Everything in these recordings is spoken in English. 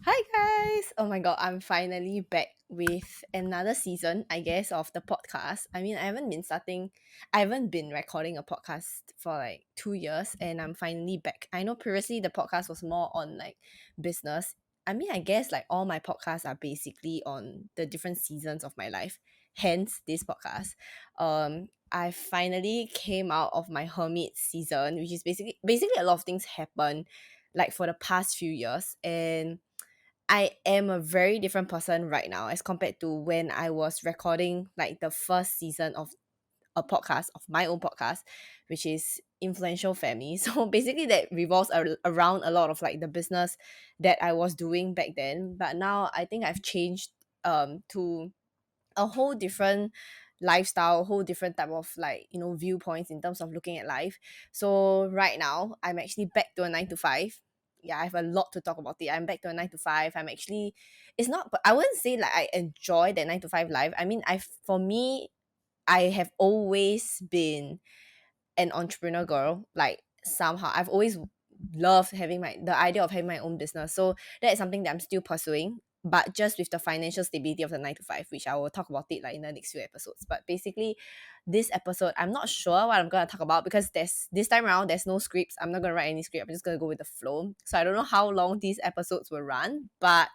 Hi guys! Oh my god, I'm finally back with another season, I guess, of the podcast. I mean, I haven't been recording a podcast for like 2 years and I'm finally back. I know previously the podcast was more on like business. I mean, I guess like all my podcasts are basically on the different seasons of my life, hence this podcast. I finally came out of my hermit season, which is basically a lot of things happen like for the past few years, and I am a very different person right now as compared to when I was recording like the first season of a podcast, of my own podcast, which is Influential Family. So basically that revolves around a lot of like the business that I was doing back then. But now I think I've changed to a whole different lifestyle, whole different type of like, viewpoints in terms of looking at life. So right now I'm actually back to a 9 to 5. Yeah, I have a lot to talk about it. I'm back to a 9 to 5. I'm actually, it's not, but I wouldn't say like I enjoy that 9 to 5 life. I mean, for me, I have always been an entrepreneur girl. Like somehow I've always loved having the idea of having my own business. So that is something that I'm still pursuing, but just with the financial stability of the 9 to 5, which I will talk about it like in the next few episodes. But basically, this episode, I'm not sure what I'm gonna talk about because there's this time around there's no scripts. I'm not gonna write any script. I'm just gonna go with the flow. So I don't know how long these episodes will run, but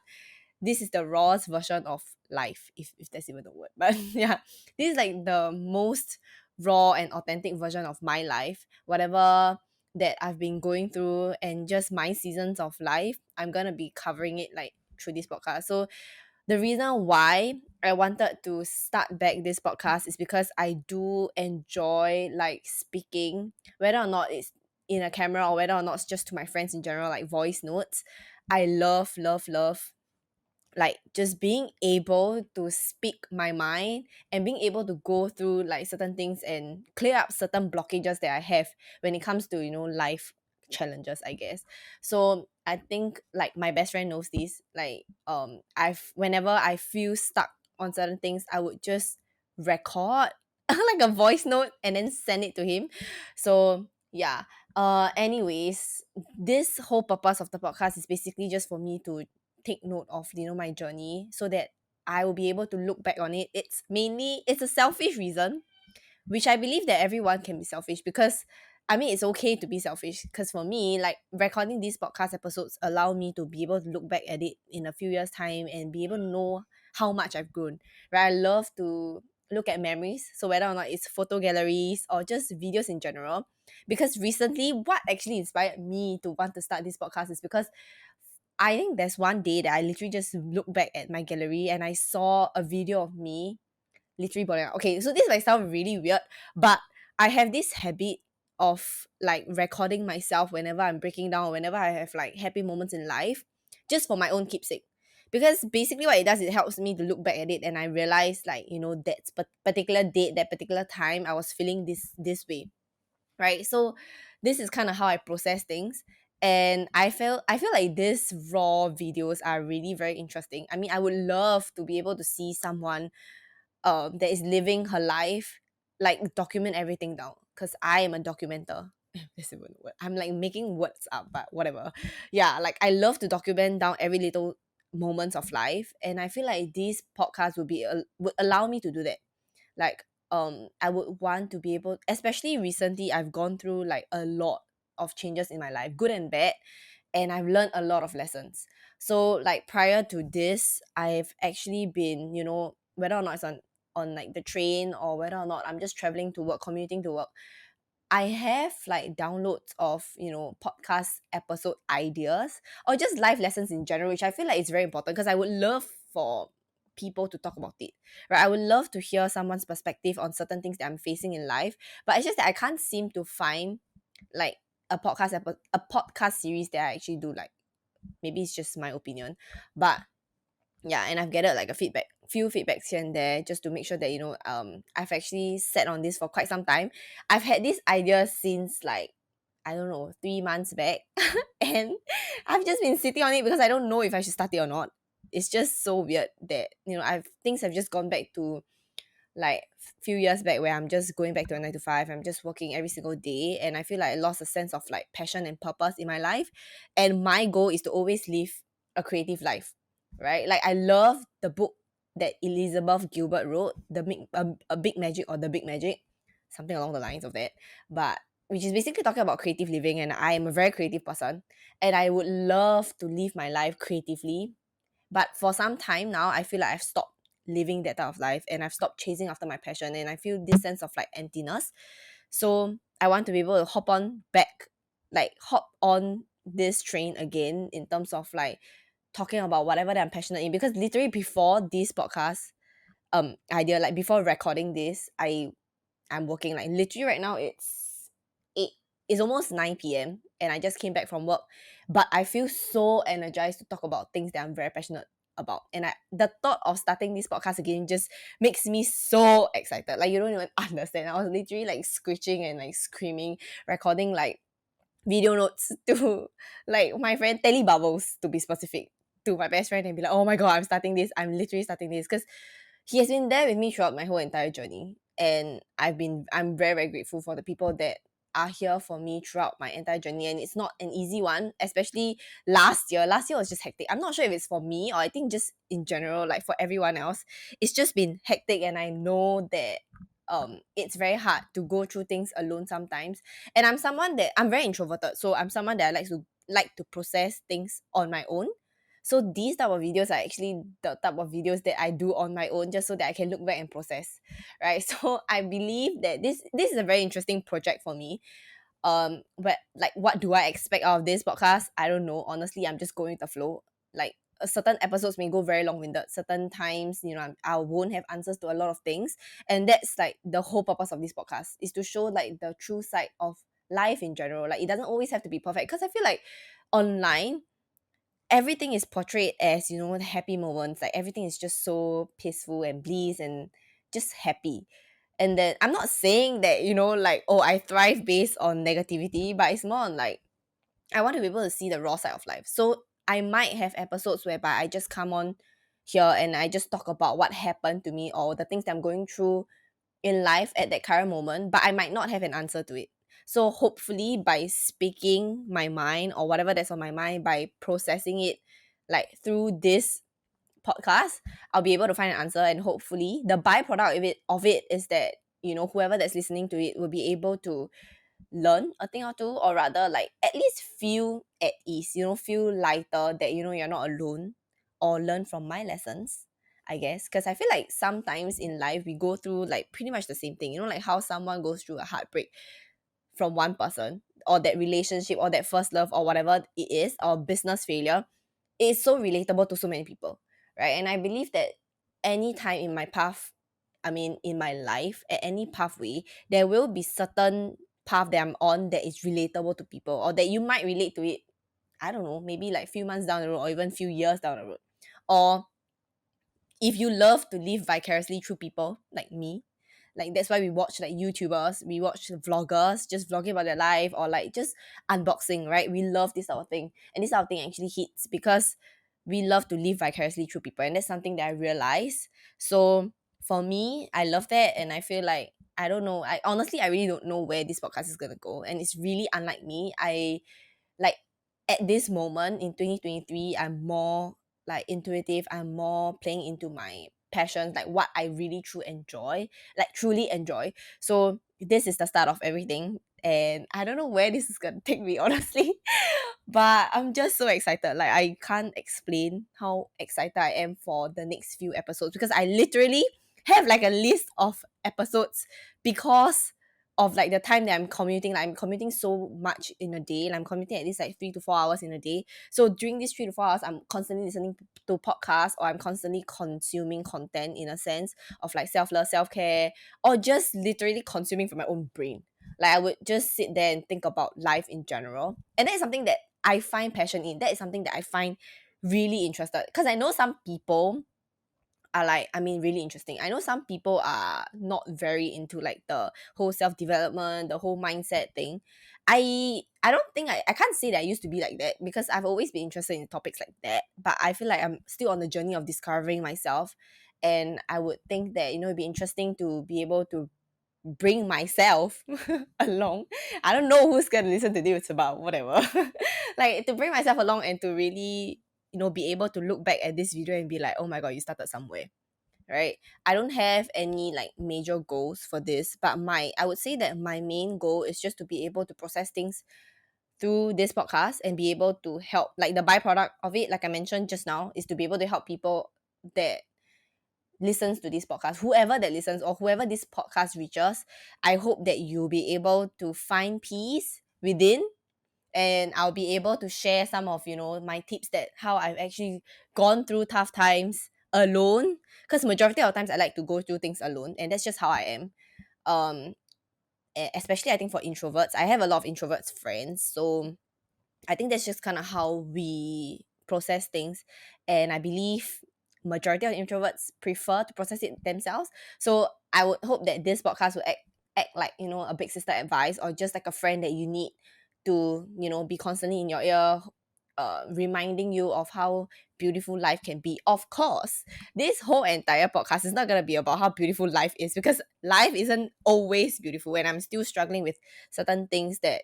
this is the rawest version of life, if that's even a word. But yeah, this is like the most raw and authentic version of my life. Whatever that I've been going through and just my seasons of life, I'm gonna be covering it like through this podcast. So the reason why I wanted to start back this podcast is because I do enjoy like speaking, whether or not it's in a camera or whether or not it's just to my friends in general, like voice notes. I love like just being able to speak my mind and being able to go through like certain things and clear up certain blockages that I have when it comes to life challenges, I guess. So I think like my best friend knows this, like I've whenever I feel stuck on certain things, I would just record like a voice note and then send it to him. So yeah, anyways, this whole purpose of the podcast is basically just for me to take note of my journey so that I will be able to look back on it. It's a selfish reason, which I believe that everyone can be selfish because I mean it's okay to be selfish because for me, like recording these podcast episodes allow me to be able to look back at it in a few years time and be able to know how much I've grown. Right? I love to look at memories, so whether or not it's photo galleries or just videos in general, because recently what actually inspired me to want to start this podcast is because I think there's one day that I literally just looked back at my gallery and I saw a video of me literally bawling out. Okay, so this might sound really weird, but I have this habit of like recording myself whenever I'm breaking down, whenever I have like happy moments in life, just for my own keepsake. Because basically what it does, it helps me to look back at it and I realize like, that particular date, that particular time I was feeling this way, right? So this is kind of how I process things. And I feel like these raw videos are really very interesting. I mean, I would love to be able to see someone that is living her life, like document everything down. Because I am a documenter. This is a word. I'm like making words up, but whatever. Yeah, like I love to document down every little moments of life, and I feel like these podcasts would allow me to do that. Like I would want to be able, especially recently I've gone through like a lot of changes in my life, good and bad, and I've learned a lot of lessons. So like prior to this, I've actually been, whether or not it's on like the train or whether or not I'm just traveling to work, commuting to work, I have like downloads of, podcast episode ideas or just life lessons in general, which I feel like it's very important because I would love for people to talk about it. Right? I would love to hear someone's perspective on certain things that I'm facing in life. But it's just that I can't seem to find like a podcast series that I actually do like. Maybe it's just my opinion. But yeah, and I've gathered like a few feedbacks here and there just to make sure that I've actually sat on this for quite some time. I've had this idea since like I don't know 3 months back, and I've just been sitting on it because I don't know if I should start it or not. It's just so weird that I've things have just gone back to like few years back where I'm just going back to a 9 to 5. I'm just working every single day, and I feel like I lost a sense of like passion and purpose in my life. And my goal is to always live a creative life, right? Like I love the book that Elizabeth Gilbert wrote, a Big Magic or the Big Magic, something along the lines of that. But which is basically talking about creative living, and I am a very creative person, and I would love to live my life creatively. But for some time now, I feel like I've stopped living that type of life, and I've stopped chasing after my passion, and I feel this sense of like emptiness. So I want to be able to hop on this train again in terms of like talking about whatever that I'm passionate in. Because literally before this podcast idea, like before recording this, I'm working like literally right now eight it's almost 9 p.m. and I just came back from work. But I feel so energized to talk about things that I'm very passionate about. And the thought of starting this podcast again just makes me so excited. Like you don't even understand. I was literally like screeching and like screaming, recording like video notes to like my friend Telly Bubbles, to be specific, to my best friend, and be like, oh my god, I'm literally starting this, because he has been there with me throughout my whole entire journey. And I'm very, very grateful for the people that are here for me throughout my entire journey. And it's not an easy one, especially last year was just hectic. I'm not sure if it's for me, or I think just in general, like for everyone else, it's just been hectic. And I know that it's very hard to go through things alone sometimes. And I'm very introverted, so I'm someone that I like to process things on my own. So these type of videos are actually the type of videos that I do on my own, just so that I can look back and process, right? So I believe that this is a very interesting project for me. But like, what do I expect out of this podcast? I don't know. Honestly, I'm just going with the flow. Like certain episodes may go very long-winded. Certain times, I won't have answers to a lot of things, and that's like the whole purpose of this podcast, is to show like the true side of life in general. Like it doesn't always have to be perfect, because I feel like online everything is portrayed as, the happy moments. Like everything is just so peaceful and bliss and just happy. And then I'm not saying that, like, oh, I thrive based on negativity, but it's more on like, I want to be able to see the raw side of life. So I might have episodes whereby I just come on here and I just talk about what happened to me, or the things that I'm going through in life at that current moment, but I might not have an answer to it. So hopefully by speaking my mind, or whatever that's on my mind, by processing it like through this podcast, I'll be able to find an answer. And hopefully the byproduct of it is that, whoever that's listening to it will be able to learn a thing or two, or rather like at least feel at ease, feel lighter, that you're not alone, or learn from my lessons, I guess. Because I feel like sometimes in life we go through like pretty much the same thing, like how someone goes through a heartbreak from one person, or that relationship, or that first love, or whatever it is, or business failure. It's so relatable to so many people, right? And I believe that any time in my path, I mean in my life, at any pathway, there will be certain path that I'm on that is relatable to people, or that you might relate to it. I don't know, maybe like few months down the road, or even few years down the road. Or if you love to live vicariously through people like me, like that's why we watch like YouTubers, we watch vloggers just vlogging about their life, or like just unboxing, right? We love this sort of thing, and this sort of thing actually hits because we love to live vicariously through people, and that's something that I realize. So for me, I love that, and I feel like, I don't know, I really don't know where this podcast is gonna go, and it's really unlike me. I like, at this moment in 2023, I'm more like intuitive. I'm more playing into my passions, like what I really truly enjoy. So this is the start of everything, and I don't know where this is gonna take me, honestly. But I'm just so excited. Like I can't explain how excited I am for the next few episodes, because I literally have like a list of episodes, because of like the time that I'm commuting. Like I'm commuting so much in a day, and I'm commuting at least like 3 to 4 hours in a day. So during these 3 to 4 hours, I'm constantly listening to podcasts, or I'm constantly consuming content, in a sense of like self-love, self-care, or just literally consuming from my own brain. Like I would just sit there and think about life in general. And that is something that I find passion in. That is something that I find really interested. Because I know some people are like, I mean, really interesting. I know some people are not very into like the whole self-development, the whole mindset thing. I don't think I can't say that I used to be like that, because I've always been interested in topics like that. But I feel like I'm still on the journey of discovering myself. And I would think that, it'd be interesting to be able to bring myself along. I don't know who's gonna listen to this, about whatever. Like to bring myself along, and to really be able to look back at this video and be like, oh my god, you started somewhere, right? I don't have any like major goals for this, but I would say that my main goal is just to be able to process things through this podcast and be able to help, like the byproduct of it, like I mentioned just now, is to be able to help people that listens to this podcast, whoever that listens or whoever this podcast reaches. I hope that you'll be able to find peace within, and I'll be able to share some of my tips, that how I've actually gone through tough times alone, because majority of times I like to go through things alone, and that's just how I am. um Especially I think for introverts, I have a lot of introverts friends, so I think that's just kind of how we process things. And I believe majority of introverts prefer to process it themselves. So I would hope that this podcast will act like, a big sister advice, or just like a friend that you need to, be constantly in your ear, reminding you of how beautiful life can be. Of course, this whole entire podcast is not going to be about how beautiful life is, because life isn't always beautiful, and I'm still struggling with certain things that,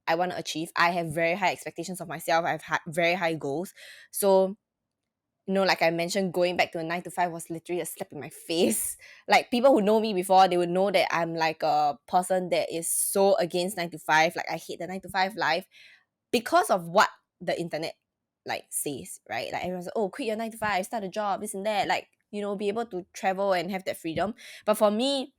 I want to achieve. I have very high expectations of myself. I have very high goals. So, like I mentioned, going back to a 9 to 5 was literally a slap in my face. Like, people who know me before, they would know that I'm like a person that is so against 9 to 5. Like, I hate the 9 to 5 life because of what the internet like says, right? Like, everyone's like, oh, quit your 9 to 5, start a job, this and that. Like, be able to travel and have that freedom. But for me,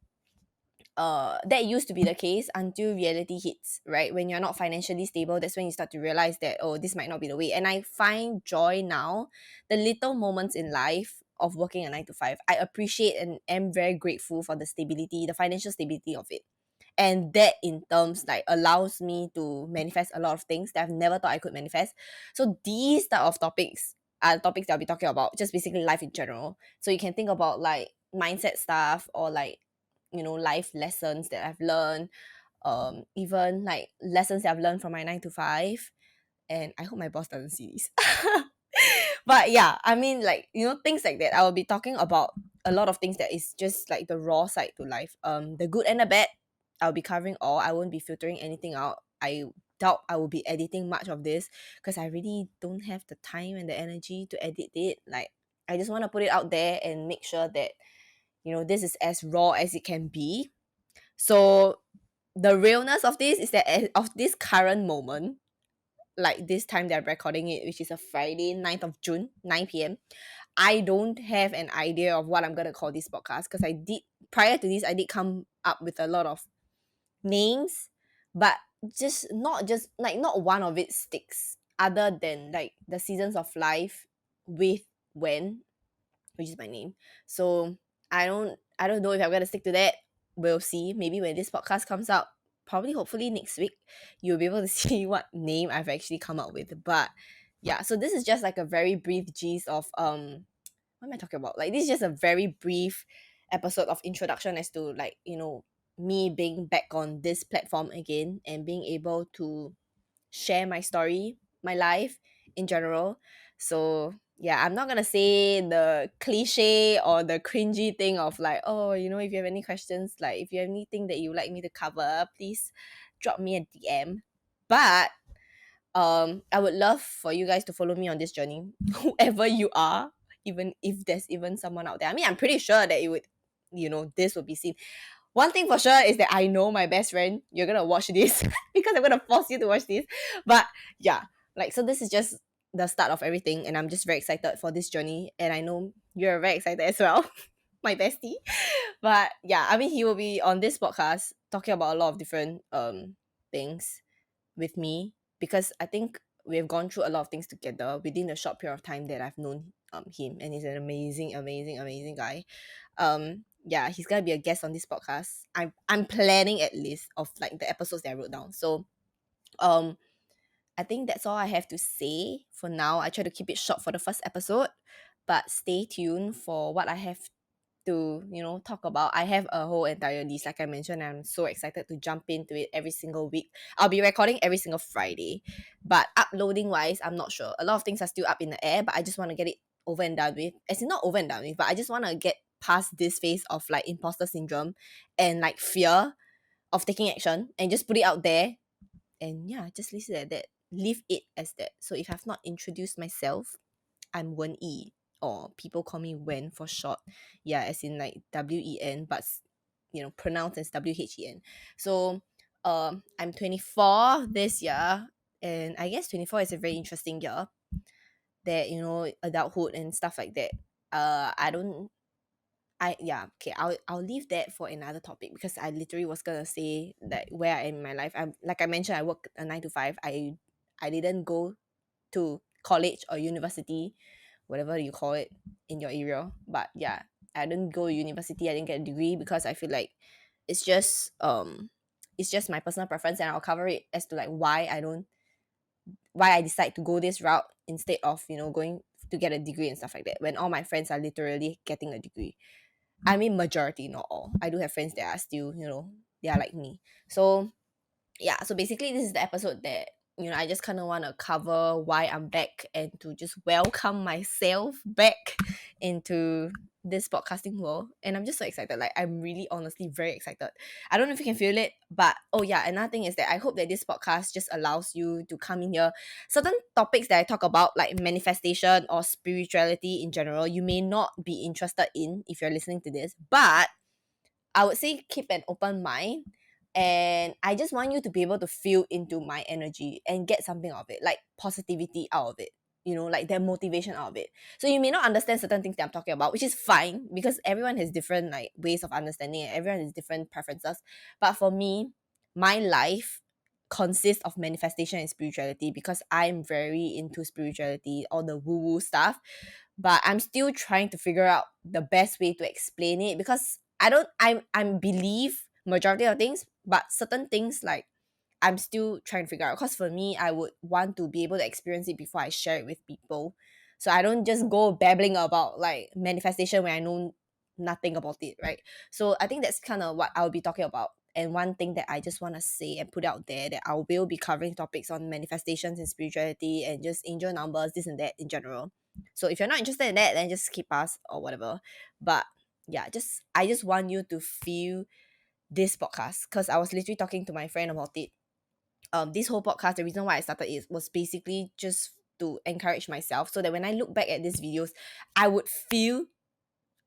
that used to be the case until reality hits, right? When you're not financially stable, that's when you start to realize that, oh, this might not be the way. And I find joy now, the little moments in life of working a 9 to 5. I appreciate and am very grateful for the stability, the financial stability of it. And that in terms like allows me to manifest a lot of things that I've never thought I could manifest. So these type of topics are topics that I'll be talking about, just basically life in general. So you can think about like mindset stuff, or like, life lessons that I've learned, even like lessons that I've learned from my 9 to 5. And I hope my boss doesn't see this. But yeah, I mean, like, things like that. I will be talking about a lot of things that is just like the raw side to life. The good and the bad, I'll be covering all. I won't be filtering anything out. I doubt I will be editing much of this, because I really don't have the time and the energy to edit it. Like, I just want to put it out there and make sure that, this is as raw as it can be. So the realness of this is that of this current moment, like this time that I'm recording it, which is a Friday, 9th of June, 9 p.m., I don't have an idea of what I'm going to call this podcast, because prior to this, I did come up with a lot of names, but not one of it sticks, other than like the seasons of life with when, which is my name. So I don't know if I'm gonna stick to that. We'll see. Maybe when this podcast comes out, probably hopefully next week, you'll be able to see what name I've actually come up with. But yeah, so this is just like a very brief gist of what am I talking about? Like, this is just a very brief episode of introduction as to, like, me being back on this platform again and being able to share my story, my life in general. So yeah, I'm not gonna say the cliche or the cringy thing of like, oh, if you have any questions, like if you have anything that you would like me to cover, please drop me a DM. But I would love for you guys to follow me on this journey, whoever you are, even if there's even someone out there. I mean, I'm pretty sure that it would, this will be seen. One thing for sure is that I know my best friend, you're gonna watch this because I'm gonna force you to watch this. But yeah, like, so this is just the start of everything, and I'm just very excited for this journey. And I know you're very excited as well, my bestie. But yeah, I mean, he will be on this podcast talking about a lot of different things with me, because I think we have gone through a lot of things together within the short period of time that I've known him, and he's an amazing, amazing, amazing guy. Yeah, he's gonna be a guest on this podcast. I'm planning at least of like the episodes that I wrote down. So um I think that's all I have to say for now. I try to keep it short for the first episode, but stay tuned for what I have to, talk about. I have a whole entire list, like I mentioned. I'm so excited to jump into it every single week. I'll be recording every single Friday, but uploading wise, I'm not sure. A lot of things are still up in the air, but I just want to get it over and done with. As in, not over and done with, but I just want to get past this phase of like imposter syndrome and like fear of taking action, and just put it out there. And yeah, just leave it at that. leave it as that. So if I've not introduced myself, I'm Wen Yi, or people call me Wen for short. Yeah, as in like WEN, but pronounced as WHEN. So I'm 24 this year, and I guess 24 is a very interesting year. That adulthood and stuff like that. I don't. I yeah okay. I'll leave that for another topic, because I literally was gonna say that where I am in my life. I'm like I mentioned, I work a 9 to 5. I didn't go to college or university, whatever you call it in your area. But yeah, I didn't go to university. I didn't get a degree because I feel like it's just it's just my personal preference, and I'll cover it as to like why I decide to go this route instead of going to get a degree and stuff like that, when all my friends are literally getting a degree. I mean, majority, not all. I do have friends that are still, they are like me. So yeah, so basically this is the episode that I just kind of want to cover why I'm back, and to just welcome myself back into this podcasting world. And I'm just so excited. Like, I'm really honestly very excited. I don't know if you can feel it, but oh yeah, another thing is that I hope that this podcast just allows you to come in here. Certain topics that I talk about, like manifestation or spirituality in general, you may not be interested in if you're listening to this, but I would say keep an open mind. And I just want you to be able to feel into my energy and get something out of it, like positivity out of it, like that motivation out of it. So you may not understand certain things that I'm talking about, which is fine, because everyone has different like ways of understanding, and everyone has different preferences. But for me, my life consists of manifestation and spirituality, because I'm very into spirituality, all the woo-woo stuff. But I'm still trying to figure out the best way to explain it, because I believe majority of things, but certain things, like, I'm still trying to figure out, because for me, I would want to be able to experience it before I share it with people. So I don't just go babbling about like manifestation when I know nothing about it, right? So I think that's kind of what I'll be talking about. And one thing that I just want to say and put out there, that I will be covering topics on manifestations and spirituality and just angel numbers, this and that in general. So if you're not interested in that, then just skip us or whatever. But yeah, I just want you to feel this podcast, because I was literally talking to my friend about it. This whole podcast, the reason why I started it was basically just to encourage myself, so that when I look back at these videos, I would feel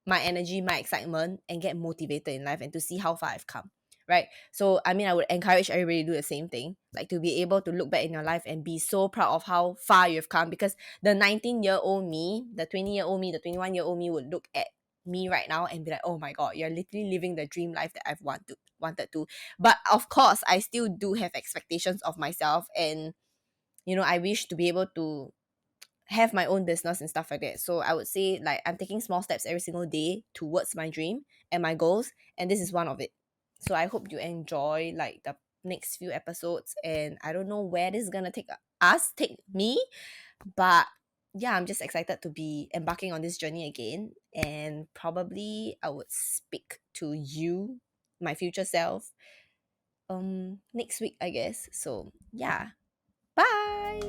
my energy, my excitement, and get motivated in life, and to see how far I've come. Right. So I mean, I would encourage everybody to do the same thing, like to be able to look back in your life and be so proud of how far you've come, because the 19-year-old me, the 20-year-old me, the 21-year-old me would look at me right now and be like, oh my god, you're literally living the dream life that I've wanted to. But of course, I still do have expectations of myself, and I wish to be able to have my own business and stuff like that. So I would say, like, I'm taking small steps every single day towards my dream and my goals, and this is one of it. So I hope you enjoy like the next few episodes, and I don't know where this is gonna take me, but yeah, I'm just excited to be embarking on this journey again, and probably I would speak to you, my future self, next week, I guess. So yeah, bye.